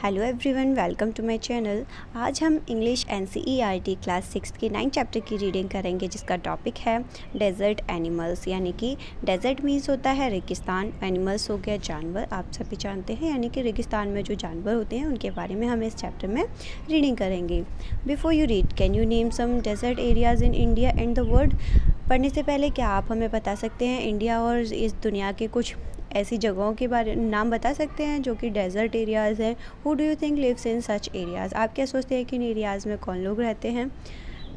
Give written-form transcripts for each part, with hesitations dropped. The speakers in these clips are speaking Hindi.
Hello everyone, welcome to my channel. आज हम इंग्लिश NCERT क्लास 6 की 9 चैप्टर की रीडिंग करेंगे, जिसका टॉपिक है डेजर्ट एनिमल्स। यानी कि डेजर्ट मीन्स होता है रेगिस्तान, एनिमल्स हो गया जानवर, आप सभी जानते हैं। यानी कि रेगिस्तान में जो जानवर होते हैं उनके बारे में हम इस चैप्टर में रीडिंग करेंगे। Before you read, can you name some desert areas in India and the world. पढ़ने से पहले क्या आप हमें बता सकते हैं इंडिया और इस दुनिया के कुछ ऐसी जगहों के बारे नाम बता सकते हैं जो कि डेजर्ट एरियाज़ हैं। Who do you think lives in such areas. आप क्या सोचते हैं कि इन एरियाज़ में कौन लोग रहते हैं।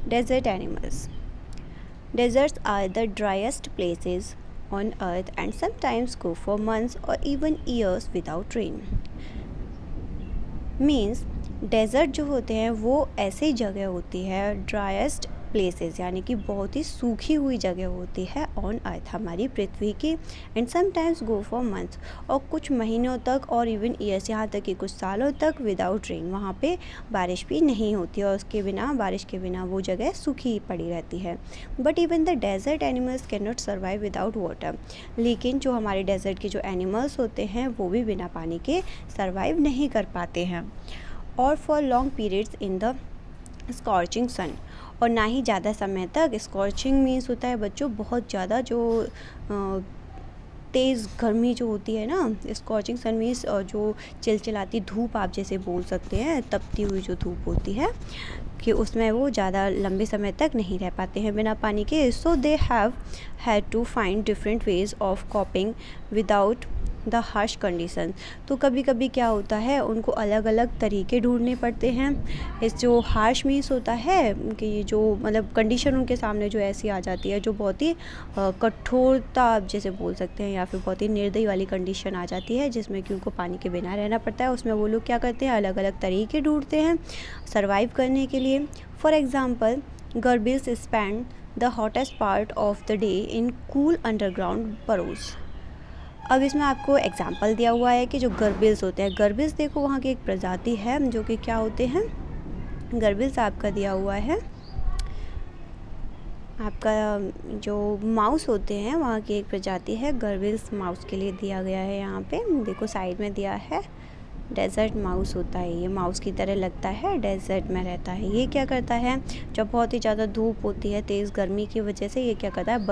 Desert animals. Deserts are the driest places on earth and sometimes go for months or even years without rain. Means desert जो होते हैं वो ऐसी जगह होती है, ड्राइएस्ट प्लेसेस यानी कि बहुत ही सूखी हुई जगह होती है ऑन अर्थ, हमारी पृथ्वी की। And sometimes go for months, और कुछ महीनों तक और इवन ईयर्स, यहाँ तक कि कुछ सालों तक विदाउट रेन, वहाँ पे बारिश भी नहीं होती और उसके बिना, बारिश के बिना वो जगह सूखी पड़ी रहती है। But even the desert animals can not survive without water. लेकिन जो हमारे डेजर्ट के जो एनिमल्स होते हैं वो भी बिना पानी के सर्वाइव नहीं कर पाते हैं। और for long periods in the scorching sun, और ना ही ज़्यादा समय तक। स्कॉर्चिंग मीन्स होता है बच्चों बहुत ज़्यादा जो तेज़ गर्मी जो होती है ना। स्कॉर्चिंग सन मीन्स जो चिलचिलाती धूप आप जैसे बोल सकते हैं, तपती हुई जो धूप होती है, कि उसमें वो ज़्यादा लंबे समय तक नहीं रह पाते हैं बिना पानी के। So they have had to find different ways of coping without the harsh condition. तो कभी कभी क्या होता है, उनको अलग अलग तरीके ढूंढने पड़ते हैं। इस जो हार्श मीन्स होता है कि ये जो मतलब कंडीशन उनके सामने जो ऐसी आ जाती है, जो बहुत ही कठोरता आप जैसे बोल सकते हैं, या फिर बहुत ही निर्दयी वाली कंडीशन आ जाती है, जिसमें कि उनको पानी के बिना रहना पड़ता है। उसमें वो लोग क्या करते हैं, अलग अलग तरीके ढूंढते हैं सर्वाइव करने के लिए। For example, gerbils spend the hottest part of the day in cool underground burrows. अब इसमें आपको एग्जाम्पल दिया हुआ है कि जो गर्बिल्स होते हैं, गर्बिल्स देखो वहाँ की एक प्रजाति है जो कि क्या होते हैं, गर्बिल्स आपका दिया हुआ है, आपका जो माउस होते हैं वहाँ की एक प्रजाति है, गर्बिल्स माउस के लिए दिया गया है। यहाँ पे देखो साइड में दिया है, डेजर्ट माउस होता है, ये माउस की तरह लगता है, डेजर्ट में रहता है। ये क्या करता है, जब बहुत ही ज़्यादा धूप होती है, तेज़ गर्मी की वजह से ये क्या करता है,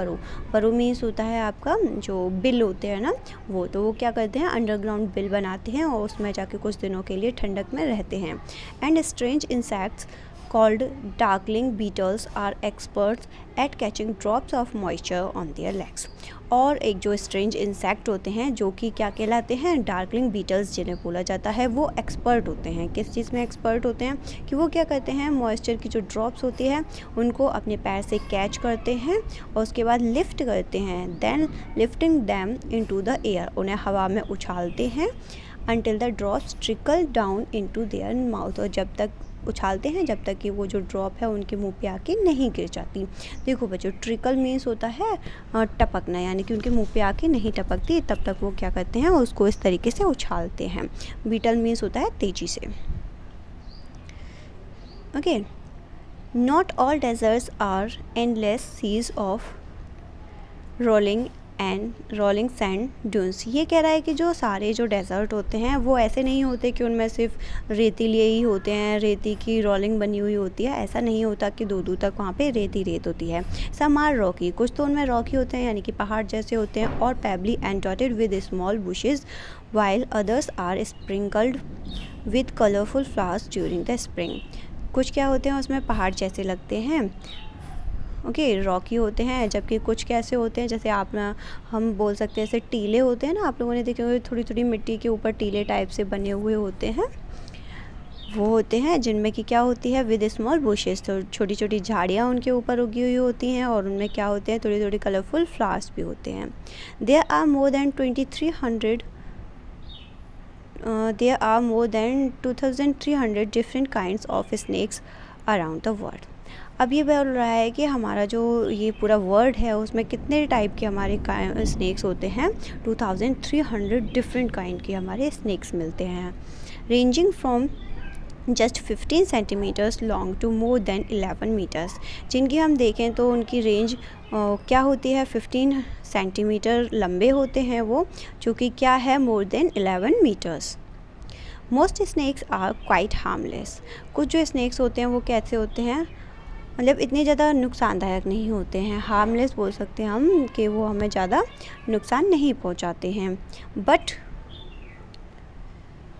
बरो मीन्स होता है आपका जो बिल होते हैं ना, तो वो क्या करते हैं, अंडरग्राउंड बिल बनाते हैं और उसमें जाके कुछ दिनों के लिए ठंडक में रहते हैं। And strange insects called darkling beetles are experts at catching drops of moisture on their legs। और एक जो स्ट्रेंज इंसेक्ट होते हैं जो कि क्या कहलाते हैं, डार्कलिंग बीटल्स जिन्हें बोला जाता है, वो एक्सपर्ट होते हैं। किस चीज़ में एक्सपर्ट होते हैं, कि वो क्या करते हैं, मॉइस्चर की जो ड्रॉप्स होती है उनको अपने पैर से कैच करते हैं और उसके बाद लिफ्ट करते हैं। Then lifting them into the air, उन्हें हवा में उछालते हैं until the drops trickle down into their mouth, और जब तक उछालते हैं जब तक कि वो जो ड्रॉप है उनके मुंह पे आके नहीं गिर जाती। देखो बच्चों, ट्रिकल मीन्स होता है टपकना, यानी कि उनके मुंह पे आके नहीं टपकती, तब तक वो क्या करते हैं, उसको इस तरीके से उछालते हैं। बीटल मीन्स होता है तेजी से। Okay, not all deserts are endless seas of rolling sand dunes. ये कह रहा है कि जो सारे जो डेजर्ट होते हैं वो ऐसे नहीं होते कि उनमें सिर्फ रेतीले ही होते हैं, रेती की रोलिंग बनी हुई होती है। ऐसा नहीं होता कि दूर दूर तक वहाँ पे रेत ही रेत होती है। सम आर रॉकी, कुछ तो उनमें रॉकी होते हैं यानी कि पहाड़ जैसे होते हैं, और pebbly and dotted with small bushes, while others are sprinkled with colourful flowers during the spring. कुछ क्या होते हैं, उसमें पहाड़ जैसे लगते हैं, ओके, रॉकी होते हैं, जबकि कुछ कैसे होते हैं, जैसे हम बोल सकते हैं, जैसे टीले होते हैं ना, आप लोगों ने देखे होंगे, थोड़ी थोड़ी मिट्टी के ऊपर टीले टाइप से बने हुए होते हैं, वो होते हैं जिनमें कि क्या होती है, विद स्मॉल बुशेस, तो छोटी छोटी झाड़ियाँ उनके ऊपर उगी हुई होती हैं, और उनमें क्या होते हैं, थोड़ी थोड़ी कलरफुल फ्लावर्स भी होते हैं। There are more than 2300 different kinds of snakes around the world. अब ये बोल रहा है कि हमारा जो ये पूरा वर्ल्ड है उसमें कितने टाइप के हमारे स्नेक्स होते हैं, 2300 डिफरेंट काइंड के हमारे स्नेक्स मिलते हैं, ranging from just 15 centimetres long to more than 11 metres. जिनकी हम देखें तो उनकी रेंज क्या होती है, 15 सेंटीमीटर लंबे होते हैं वो, जो कि क्या है, more than 11 metres. Most snakes are quite harmless. कुछ जो स्नैक्स होते हैं वो कैसे होते हैं, मतलब इतने ज़्यादा नुकसानदायक नहीं होते हैं, हार्मलेस बोल सकते हैं हम कि वो हमें ज़्यादा नुकसान नहीं पहुंचाते हैं। But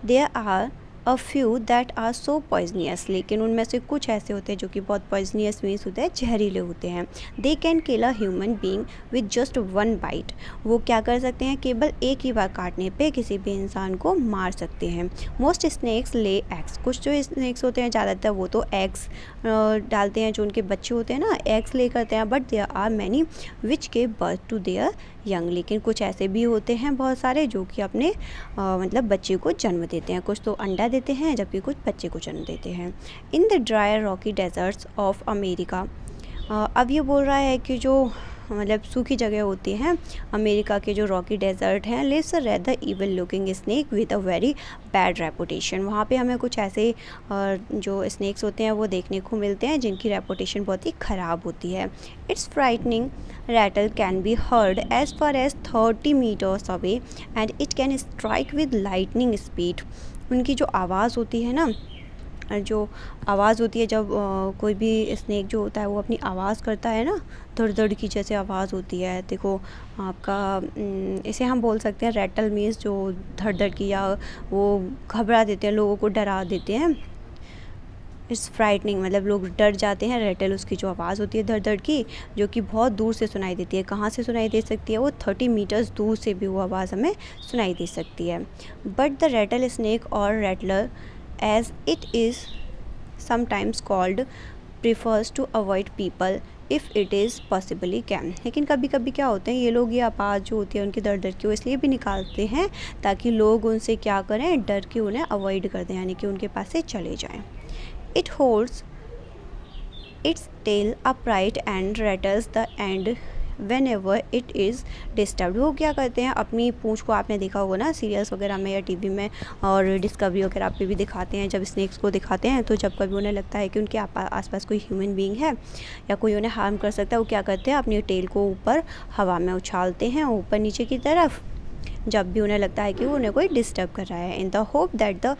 there are a few that are so poisonous, लेकिन उनमें से कुछ ऐसे होते हैं जो कि बहुत पॉइजनियस मीन्स होते हैं, जहरीले होते हैं। They can kill a human being with just one byte. वो क्या कर सकते हैं, केवल एक ही बार काटने पे किसी भी इंसान को मार सकते हैं। Most snacks lay eggs. कुछ जो स्नैक्स होते हैं ज़्यादातर वो तो एग्स डालते हैं, जो उनके बच्चे होते हैं ना एग्स ले करते हैं। But there are many which give birth to their young. लेकिन कुछ ऐसे भी होते हैं बहुत सारे जो कि अपने मतलब बच्चे को जन्म देते हैं। कुछ तो अंडा देते हैं जबकि कुछ बच्चे को जन्म देते हैं। In the dry Rocky desserts of America. अब ये बोल रहा है कि जो मतलब सूखी जगह होती हैं अमेरिका के जो रॉकी डेजर्ट हैं, lives a rather evil looking snake with a very bad reputation. वहाँ पे हमें कुछ ऐसे जो स्नैक्स होते हैं वो देखने को मिलते हैं जिनकी रेपुटेशन बहुत ही ख़राब होती है। Its frightening rattle can be heard as far as 30 metres away and it can strike with lightning speed. उनकी जो आवाज़ होती है ना, जो आवाज़ होती है जब कोई भी स्नैक जो होता है वो अपनी आवाज़ करता है ना, धड़ धड़ की जैसे आवाज़ होती है। देखो आपका इसे हम बोल सकते हैं रैटल मीन्स जो धड़ धड़ की, या वो घबरा देते हैं, लोगों को डरा देते हैं। इट्स फ्राइटनिंग मतलब लोग डर जाते हैं। रैटल उसकी जो आवाज़ होती है धड़ धड़ की, जो कि बहुत दूर से सुनाई देती है। कहाँ से सुनाई दे सकती है, वो 30 मीटर्स दूर से भी वो आवाज़ हमें सुनाई दे सकती है। बट द रैटल स्नैक और rattler as it is sometimes called prefers to avoid people if it is possibly can। लेकिन कभी कभी क्या होते हैं ये लोग, ये आवाज़ जो होती है उनकी डर डर की, वो इसलिए भी निकालते हैं ताकि लोग उनसे क्या करें, डर के उन्हें अवॉइड कर दें, यानी कि उनके पास से चले जाएं। It holds its tail upright and rattles the end whenever it is disturb. वो क्या करते हैं, अपनी पूँछ को, आपने देखा होगा ना सीरियल्स वगैरह में या टीवी में और डिस्कवरी वगैरह पे भी दिखाते हैं, जब स्नैक्स को दिखाते हैं तो जब कभी उन्हें लगता है कि उनके आसपास कोई ह्यूमन बीइंग है या कोई उन्हें हार्म कर सकता है, वो क्या करते हैं, अपनी टेल को ऊपर हवा में उछालते हैं, ऊपर नीचे की तरफ, जब भी उन्हें लगता है कि वो उन्हें कोई डिस्टर्ब कर रहा है। In the hope that the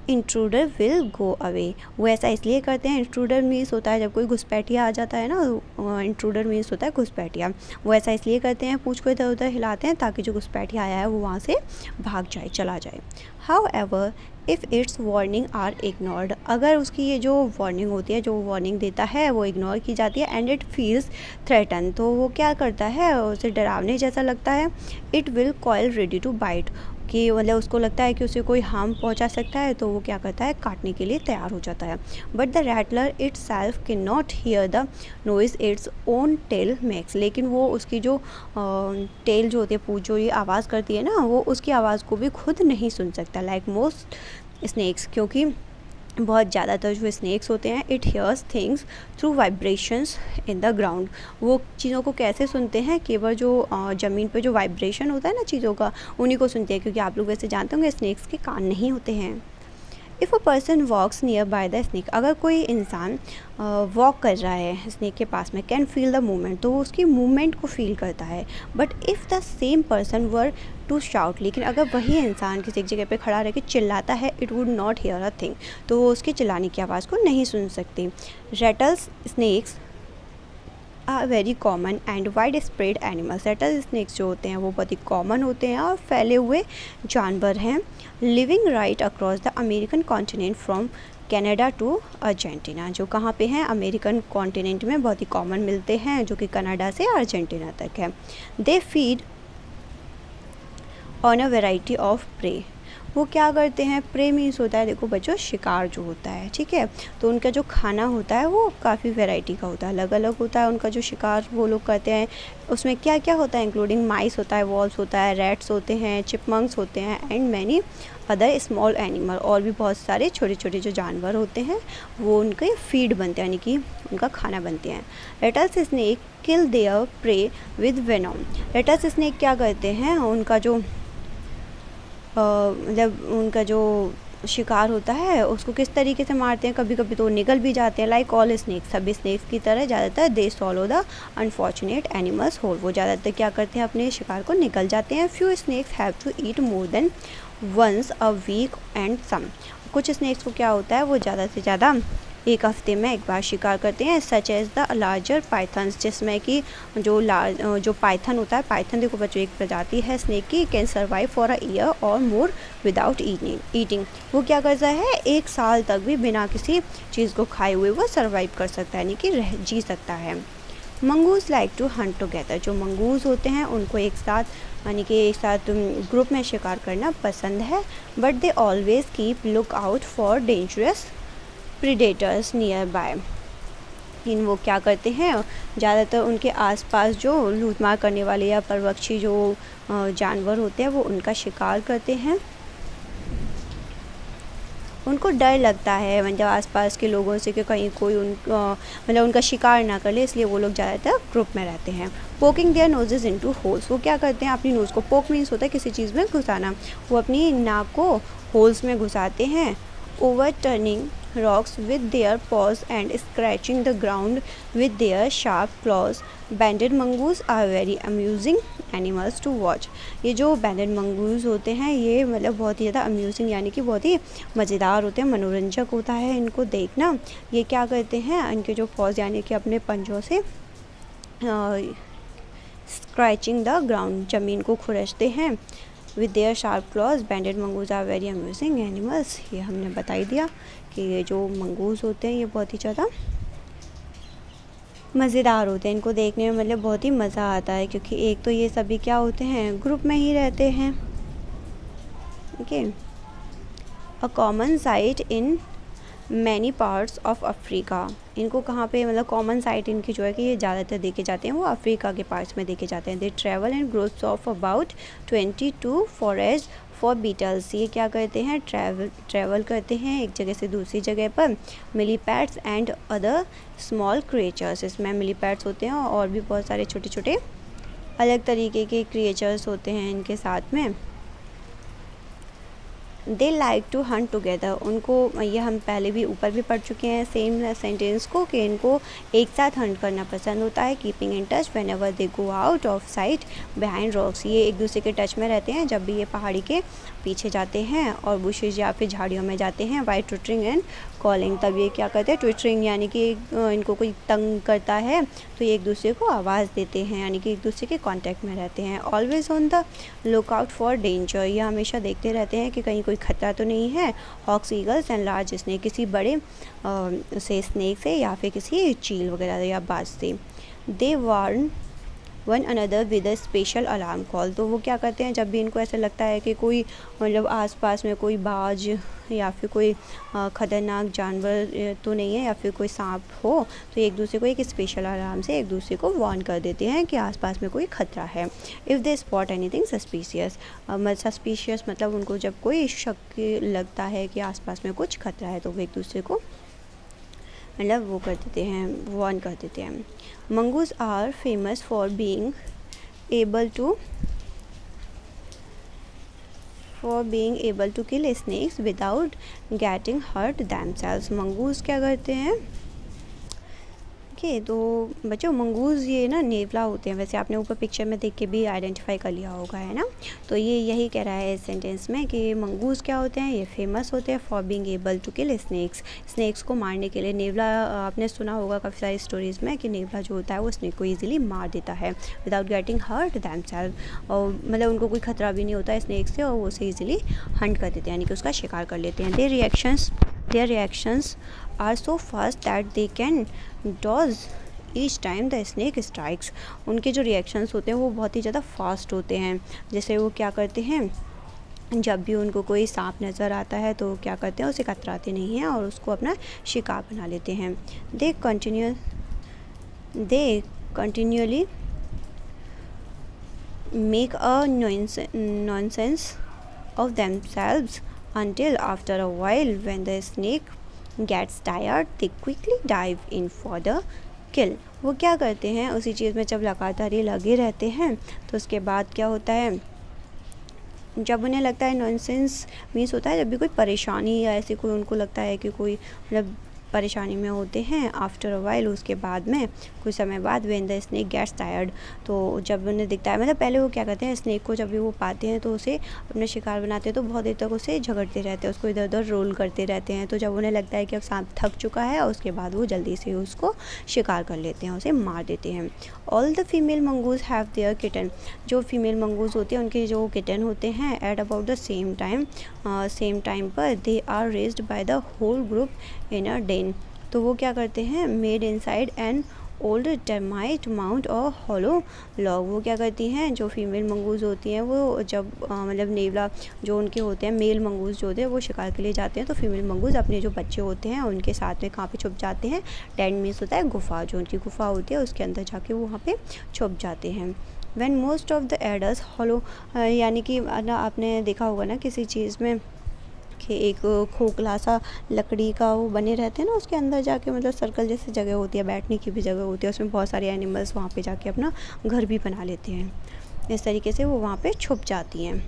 intruder will go away. वो ऐसा इसलिए करते हैं, इंट्रूडर मीन्स होता है जब कोई घुसपैठिया आ जाता है ना, इंट्रूडर मीन्स होता है घुसपैठिया। वो ऐसा इसलिए करते हैं, पूँछ को इधर उधर हिलाते हैं ताकि जो घुसपैठिया आया है वो वहाँ से भाग जाए, चला जाए। However if its warning are ignored. अगर उसकी ये जो वार्निंग होती है, जो वार्निंग देता है, वो इग्नोर की जाती है, एंड इट फील्स थ्रेटन, तो वो क्या करता है, उसे डरावने जैसा लगता है। It will coil ready to bite, कि मतलब उसको लगता है कि उसे कोई हार्म पहुंचा सकता है, तो वो क्या करता है, काटने के लिए तैयार हो जाता है। But the rattler itself can not hear the noise its own tail makes. लेकिन वो उसकी जो टेल जो होती है, पूँछ जो ये आवाज़ करती है ना, वो उसकी आवाज़ को भी खुद नहीं सुन सकता, लाइक मोस्ट स्नैक्स। क्योंकि बहुत ज़्यादातर जो स्नैक्स होते हैं, it hears things through vibrations in the ground. वो चीज़ों को कैसे सुनते हैं, केवल जो ज़मीन पे जो वाइब्रेशन होता है ना चीज़ों का, उन्हीं को सुनते हैं। क्योंकि आप लोग वैसे जानते होंगे स्नैक्स के कान नहीं होते हैं। If a person walks nearby the snake, अगर कोई इंसान वॉक कर रहा है स्नैक के पास में, कैन फील द मूवमेंट, तो वो उसकी मूवमेंट को फील करता है। But if the same person were to shout, लेकिन अगर वही इंसान किसी एक जगह पे खड़ा रह के चिल्लाता है, it would not here a thing, तो वो उसके चिल्लाने की आवाज़ को नहीं सुन सकती। Rattles snakes are very common and widespread animals. Rattle snakes जो होते हैं वो बहुत ही कॉमन होते हैं और फैले हुए जानवर हैं, living right across the American continent from Canada to Argentina. जो कहाँ पे हैं, अमेरिकन कॉन्टिनेंट में बहुत ही कॉमन मिलते हैं, जो कि कनाडा से अर्जेंटीना तक है। They feed on a variety of prey. वो क्या करते हैं, प्रे मीन्स होता है, देखो बच्चों, शिकार जो होता है, ठीक है। तो उनका जो खाना होता है वो काफ़ी वैरायटी का होता है, अलग अलग होता है उनका जो शिकार वो लोग करते हैं। उसमें क्या क्या होता है, इंक्लूडिंग माइस होता है, वॉल्स होता है, रैट्स होते हैं, चिपमंक्स होते हैं, and many other small animal. और भी बहुत सारे छोटे छोटे जो जानवर होते हैं वो उनके फीड बनते हैं, यानी कि उनका खाना बनते हैं। Rattles snake kill their prey with venom. Rattles snake क्या करते हैं, उनका जो मतलब उनका जो शिकार होता है उसको किस तरीके से मारते हैं, कभी कभी तो निगल भी जाते हैं, लाइक ऑल स्नैक्स, सभी स्नैक्स की तरह ज़्यादातर they swallow the unfortunate animals whole. वो ज़्यादातर क्या करते हैं, अपने शिकार को निगल जाते हैं। Few snakes have to eat more than once a week and some. कुछ स्नेक्स को क्या होता है, वो ज़्यादा से ज़्यादा एक हफ्ते में एक बार शिकार करते हैं। Such as the larger pythons, जिसमें कि जो पाइथन होता है, पाइथन देखो बच्चों एक प्रजाति है स्नेक की, can survive for a year और मोर विदाउट ईटिंग। वो क्या करता है, 1 साल तक भी बिना किसी चीज़ को खाए हुए वो सर्वाइव कर सकता है, यानी कि जी सकता है। Mongoose like to hunt together, जो मंगूस होते हैं उनको एक साथ यानी कि एक साथ ग्रुप में शिकार करना पसंद है। But they always keep look out for dangerous predators nearby. इन वो क्या करते हैं, ज़्यादातर उनके आसपास जो लूटमार करने वाले या परवक्षी जो जानवर होते हैं वो उनका शिकार करते हैं। उनको डर लगता है मतलब आसपास के लोगों से कि कहीं कोई मतलब उनका शिकार ना कर ले, इसलिए वो लोग ज़्यादातर ग्रुप में रहते हैं। Poking their noses into holes, वो क्या करते हैं, अपनी नोज़ को, पोक मीन्स होता है किसी चीज़ में घुसाना, वो अपनी नाक को होल्स में घुसाते हैं। Overturning rocks with their paws and scratching the ground with their sharp claws. Banded mongoose are very amusing animals to watch. ये जो banded mongoose होते हैं ये मतलब बहुत ही ज़्यादा amusing यानी कि बहुत ही मज़ेदार होते हैं, मनोरंजक होता है इनको देखना। ये क्या करते हैं, इनके जो paws यानी कि अपने पंजों से स्क्रैचिंग द ग्राउंड, ज़मीन को खुरचते हैं। With their sharp claws banded mongoose are very amusing animals, ये हमने बता ही दिया कि ये जो मंगूज होते हैं ये बहुत ही ज़्यादा मज़ेदार होते हैं, इनको देखने में मतलब बहुत ही मज़ा आता है, क्योंकि एक तो ये सभी क्या होते हैं, ग्रुप में ही रहते हैं। Okay, a common site in many parts of Africa, इनको कहाँ पे मतलब कॉमन साइट इनकी जो है कि ये ज़्यादातर देखे जाते हैं वो अफ्रीका के पार्ट्स में देखे जाते हैं। They travel in groups of about 22 forest for beetles, ये क्या करते हैं, ट्रैवल करते हैं एक जगह से दूसरी जगह पर। मिलीपैड्स एंड अदर स्मॉल क्रिएचर्स, इसमें मिलीपैड्स होते हैं और भी बहुत सारे छोटे छोटे अलग तरीके के क्रिएचर्स होते हैं इनके साथ में। They like to hunt together, उनको ये हम पहले भी ऊपर भी पढ़ चुके हैं सेम सेंटेंस को कि इनको एक साथ हंट करना पसंद होता है। Keeping in touch when ever they go out of site behind rocks, ये एक दूसरे के टच में रहते हैं जब भी ये पहाड़ी के पीछे जाते हैं और बुशेज या फिर झाड़ियों में जाते हैं। बाय ट्विटरिंग एंड कॉलिंग, तब ये क्या करते हैं, ट्विटरिंग यानी कि इनको कोई तंग करता है तो ये एक दूसरे को आवाज़ देते हैं, यानी कि एक दूसरे के कांटेक्ट में रहते हैं। Always on the look out for danger, ये हमेशा देखते रहते हैं कि कहीं कोई खतरा तो नहीं है। Hawks, eagles and large snake, किसी बड़े से स्नेक से या फिर किसी चील वगैरह या बाज से। They warn one another with a special alarm call, तो वो क्या करते हैं जब भी इनको ऐसा लगता है कि कोई मतलब आसपास में कोई बाज या फिर कोई खतरनाक जानवर तो नहीं है या फिर कोई सांप हो, तो एक दूसरे को एक स्पेशल अलार्म से एक दूसरे को वार्न कर देते हैं कि आसपास में कोई खतरा है। If they spot anything suspicious, suspicious मतलब उनको जब कोई शक लगता है कि आसपास में कुछ खतरा है तो वो एक दूसरे को मतलब वो कर देते हैं, वार्न कर देते हैं। Mongoose are famous for being able to kill snakes without getting hurt themselves. Mongoose क्या करते हैं, तो बच्चों मंगूज़ ये ना नेवला होते हैं, वैसे आपने ऊपर पिक्चर में देख के भी आइडेंटिफाई कर लिया होगा, है ना। तो ये यही कह रहा है इस सेंटेंस में कि मंगूज़ क्या होते हैं, ये फेमस होते हैं for being able to kill snakes को मारने के लिए। नेवला आपने सुना होगा काफ़ी सारी स्टोरीज़ में कि नेवला जो होता है वो स्नेक को ईजिली मार देता है विदाउट गेटिंग हर्ट दैमसेल्व्स, और मतलब उनको कोई खतरा भी नहीं होता है स्नेक से और वो उसे ईजिली हंट कर देते हैं, यानी कि उसका शिकार कर लेते हैं। Their reactions are so fast that they can dodge each time the snake strikes, उनके जो रिएक्शंस होते हैं वो बहुत ही ज़्यादा फास्ट होते हैं। जैसे वो क्या करते हैं, जब भी उनको कोई सांप नज़र आता है तो क्या करते हैं, उसे कतराते नहीं हैं और उसको अपना शिकार बना लेते हैं। They continually make a nonsense of themselves until after a while when the snake gets tired they quickly dive in for the kill। वो क्या करते हैं, उसी चीज़ में जब लगातार ये लगे रहते हैं तो उसके बाद क्या होता है, जब उन्हें लगता है, नॉनसेंस मीन्स होता है जब भी कोई परेशानी या ऐसे कोई उनको लगता है कि कोई मतलब परेशानी में होते हैं। आफ्टर अ वाइल, उसके बाद में कुछ समय बाद, when the snake gets tired, तो जब उन्हें दिखता है, मतलब पहले वो क्या करते हैं, स्नेक को जब भी वो पाते हैं तो उसे अपना शिकार बनाते हैं, तो बहुत देर तक उसे झगड़ते रहते हैं, उसको इधर उधर रोल करते रहते हैं। तो जब उन्हें लगता है कि अब सांप थक चुका है, उसके बाद वो जल्दी से उसको शिकार कर लेते हैं, उसे मार देते हैं। All the female mongoose have their kitten, जो फीमेल मंगूज होते हैं उनके जो किटन होते हैं, at about the same time पर they are raised by the whole group in a den. तो वो क्या करते हैं, made inside an old termite mound or hollow log. वो क्या करती हैं, जो फीमेल मंगूज होती हैं, वो जब मतलब नेवला जो उनके होते हैं, मेल मंगूज जो होते हैं वो शिकार के लिए जाते हैं, तो फीमेल मंगूज अपने जो बच्चे होते हैं उनके साथ में कहाँ पे छुप जाते हैं, टेंट मीन्स होता है गुफा, जो उनकी गुफा होती है उसके अंदर जाके वो वहाँ पे छुप जाते हैं। When most of the adult hollow, यानी कि ना आपने देखा होगा ना किसी चीज़ में कि एक खोखला सा लकड़ी का वो बने रहते हैं ना, उसके अंदर जाके मतलब सर्कल जैसी जगह होती है, बैठने की भी जगह होती है, उसमें बहुत सारे एनिमल्स वहाँ पे जाके अपना घर भी बना लेते हैं। इस तरीके से वो वहाँ पे छुप जाती हैं।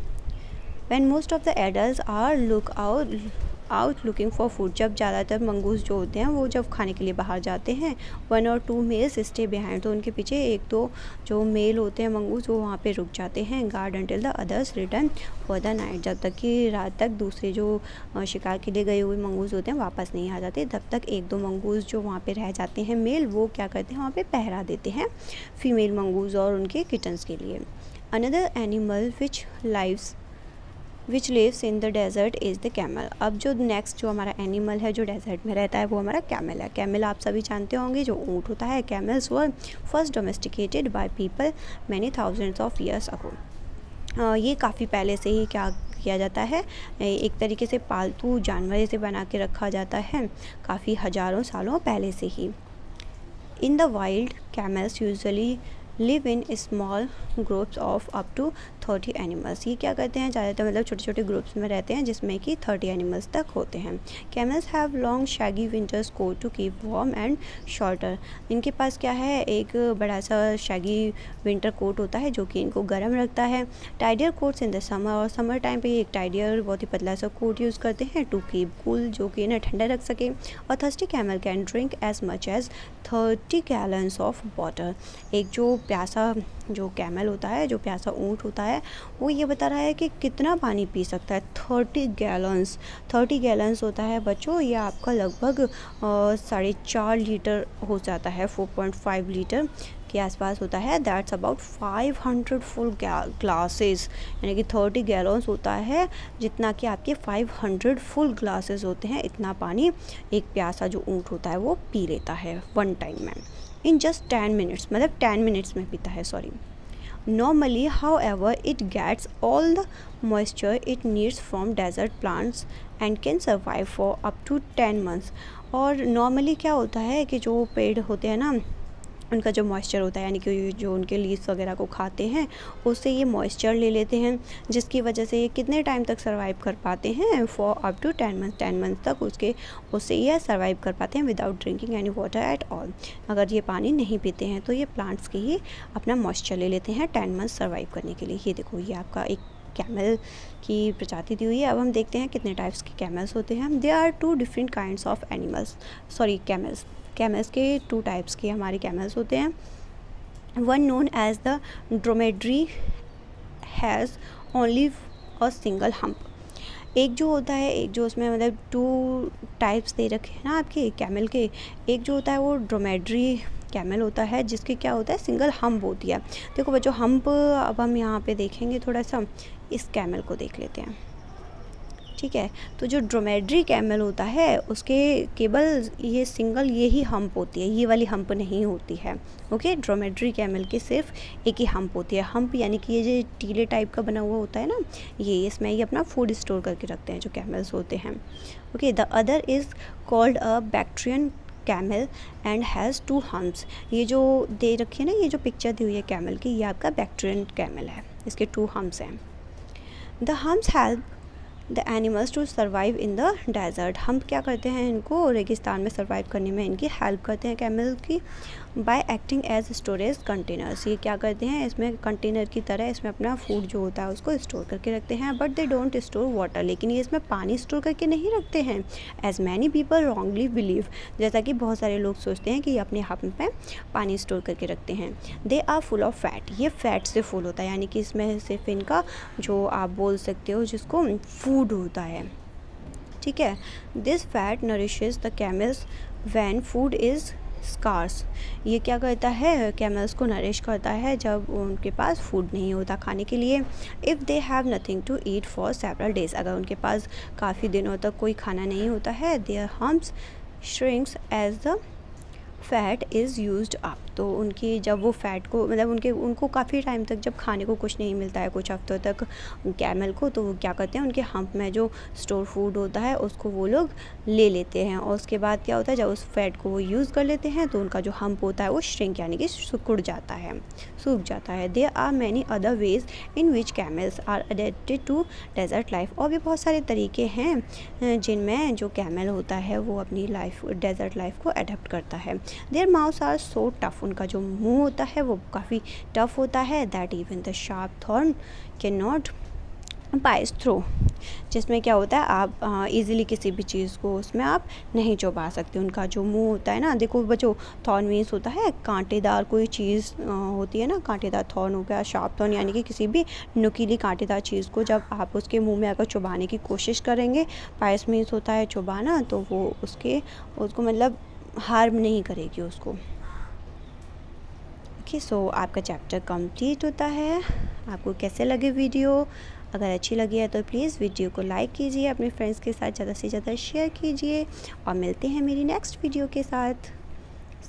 When most of the adults are look out looking for food, जब ज़्यादातर मंगूस जो होते हैं वो जब खाने के लिए बाहर जाते हैं, 1 or 2 मेल्स स्टे बिहाइंड, तो उनके पीछे 1-2 जो मेल होते हैं मंगूस वो वहाँ पे रुक जाते हैं। Guard until the others return for the night, जब तक कि रात तक दूसरे जो शिकार के लिए गए हुए मंगूस होते हैं वापस नहीं आ जाते, तब तक 1-2 मंगूस जो वहाँ पे रह जाते हैं मेल, वो क्या करते हैं, वहाँ पे पहरा देते हैं फीमेल मंगूस और उनके किटन्स के लिए। Another animal which lives in the desert is the camel. अब जो नेक्स्ट जो हमारा एनिमल है जो डेजर्ट में रहता है वो हमारा कैमल है। कैमल आप सभी जानते होंगे, जो ऊँट होता है। Camels were first domesticated by people many thousands of years ago. ये काफ़ी पहले से ही क्या किया जाता है, एक तरीके से पालतू जानवर इसे बना के रखा जाता है, काफ़ी हज़ारों सालों पहले से ही। In the wild camels usually live in small groups of up to 30 animals. ये क्या करते हैं, ज़्यादातर मतलब छोटे छोटे ग्रुप्स में रहते हैं जिसमें कि 30 एनिमल्स तक होते हैं। Camels have long shaggy winters coat to keep warm and shorter. इनके पास क्या है, एक बड़ा सा शैगी विंटर कोट होता है जो कि इनको गर्म रखता है। टाइडियर कोट्स इन द समर, और समर टाइम पे एक टाइडियर बहुत ही पतला सा कोट यूज़ करते हैं टू कीप कूल, जो कि इन्हें ठंडा रख सके। और thirsty camel can drink as much as 30 gallons of water. एक जो प्यासा जो कैमल होता है, जो प्यासा ऊँट होता है, वो ये बता रहा है कि कितना पानी पी सकता है, 30 गैलन्स। 30 गैलन्स होता है बच्चों, ये आपका लगभग 4.5 लीटर हो जाता है, 4.5 लीटर के आसपास होता है। दैट्स अबाउट 500 फुल ग्लासेस, यानी कि 30 गैलन्स होता है जितना कि आपके 500 फुल ग्लासेस होते हैं। इतना पानी एक प्यासा जो ऊँट होता है वो पी लेता है वन टाइम में, इन जस्ट 10 मिनट्स, मतलब 10 मिनट्स में पीता है, sorry. Normally, however, it gets all the moisture it needs from desert plants and can survive for up to 10 months. और नॉर्मली क्या होता है कि जो पेड़ होते हैं ना, उनका जो मॉइस्चर होता है, यानी कि जो उनके लीव्स वगैरह को खाते हैं उससे ये मॉइस्चर ले लेते हैं, जिसकी वजह से ये कितने टाइम तक सर्वाइव कर पाते हैं, फॉर अप टू 10 मंथ तक उससे ये सर्वाइव कर पाते हैं without drinking any water at all. अगर ये पानी नहीं पीते हैं तो ये प्लांट्स के ही अपना मॉइस्चर ले लेते हैं 10 मंथ सर्वाइव करने के लिए। ये देखो, ये आपका एक कैमल की प्रजाति दी हुई है। अब हम देखते हैं कितने टाइप्स के कैमल्स होते हैं। They are 2 different kinds of camels के 2 टाइप्स के हमारे कैमल्स होते हैं। One known as the dromedary has only a single hump. एक जो होता है, एक जो उसमें मतलब 2 टाइप्स दे रखे हैं ना आपके कैमल के। एक जो होता है वो ड्रोमेड्री कैमल होता है जिसके क्या होता है, सिंगल हम्प होती है। देखो बच्चों, हम्प अब हम यहाँ पे देखेंगे, थोड़ा सा इस कैमल को देख लेते हैं, ठीक है। तो जो ड्रोमेड्री कैमल होता है उसके केवल ये सिंगल यही हम्प होती है, ये वाली हम्प नहीं होती है। ओके, ड्रोमेड्री कैमल की सिर्फ एक ही हम्प होती है। हम्प यानी कि ये जो टीले टाइप का बना हुआ होता है ना, ये इसमें ये अपना फूड स्टोर करके रखते हैं जो कैमल्स होते हैं। Okay, the other is called a Bactrian camel and has 2 humps. ये जो दे रखी है ना, ये जो पिक्चर दी हुई है कैमल की, ये आपका बैक्ट्रियन कैमल है, इसके 2 हम्प्स हैं। The humps help the animals to survive in the desert. हम क्या करते हैं, इनको रेगिस्तान में सर्वाइव करने में इनकी हेल्प करते हैं कैमल की, by acting as storage containers. ये क्या करते हैं, इसमें कंटेनर की तरह इसमें अपना फूड जो होता है उसको स्टोर करके रखते हैं। But they don't store water, लेकिन ये इसमें पानी स्टोर करके नहीं रखते हैं। As many people wrongly believe, जैसा कि बहुत सारे लोग सोचते हैं कि ये अपने हम्प में पानी स्टोर करके रखते हैं। They are full of fat, ये फैट से फुल होता है, यानी कि इसमें सिर्फ इनका जो आप बोल सकते हो जिसको फूड होता है, ठीक है। This fat nourishes the camels when food is scarce. ये क्या करता है, कैमल्स को नरिश करता है जब उनके पास फूड नहीं होता खाने के लिए। If they have nothing to eat for several days, अगर उनके पास काफ़ी दिनों तक कोई खाना नहीं होता है, their humps shrinks as the fat is used up. तो उनकी जब वो फैट को मतलब उनको काफ़ी टाइम तक जब खाने को कुछ नहीं मिलता है, कुछ हफ्तों तक कैमल को, तो वो क्या करते हैं, उनके हम्प में जो स्टोर फूड होता है उसको वो लोग ले लेते हैं। और उसके बाद क्या होता है, जब उस फैट को वो यूज़ कर लेते हैं तो उनका जो हम्प होता है वो श्रिंक यानी कि सिकुड़ जाता है, सूख जाता है। There are many other ways in which camels are adapted to desert life. और भी बहुत सारे तरीके हैं जिनमें जो कैमल होता है वो अपनी लाइफ डेजर्ट लाइफ को अडेप्ट करता है। Their mouth are so tough, उनका जो मुंह होता है वो काफ़ी टफ होता है। That even the sharp thorn can not price through, जिसमें क्या होता है आप इजीली किसी भी चीज़ को उसमें आप नहीं चबा सकते। उनका जो मुंह होता है ना, देखो बच्चों, थॉर्न मीन्स होता है कांटेदार कोई चीज़ होती है ना, कांटेदार थॉर्न हो गया, शार्प थॉर्न यानी कि किसी भी नुकीली कांटेदार चीज़ को जब आप उसके मुंह में अगर चुबाने की कोशिश करेंगे, पाइस मीन्स होता है चुबाना, तो वो उसको मतलब हार्म नहीं करेगी उसको। ओके, सो आपका चैप्टर कंप्लीट होता है। आपको कैसे लगे वीडियो, अगर अच्छी लगी है तो प्लीज़ वीडियो को लाइक कीजिए, अपने फ्रेंड्स के साथ ज़्यादा से ज़्यादा शेयर कीजिए, और मिलते हैं मेरी नेक्स्ट वीडियो के साथ।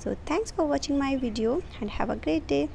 So thanks for watching my video and have a great day.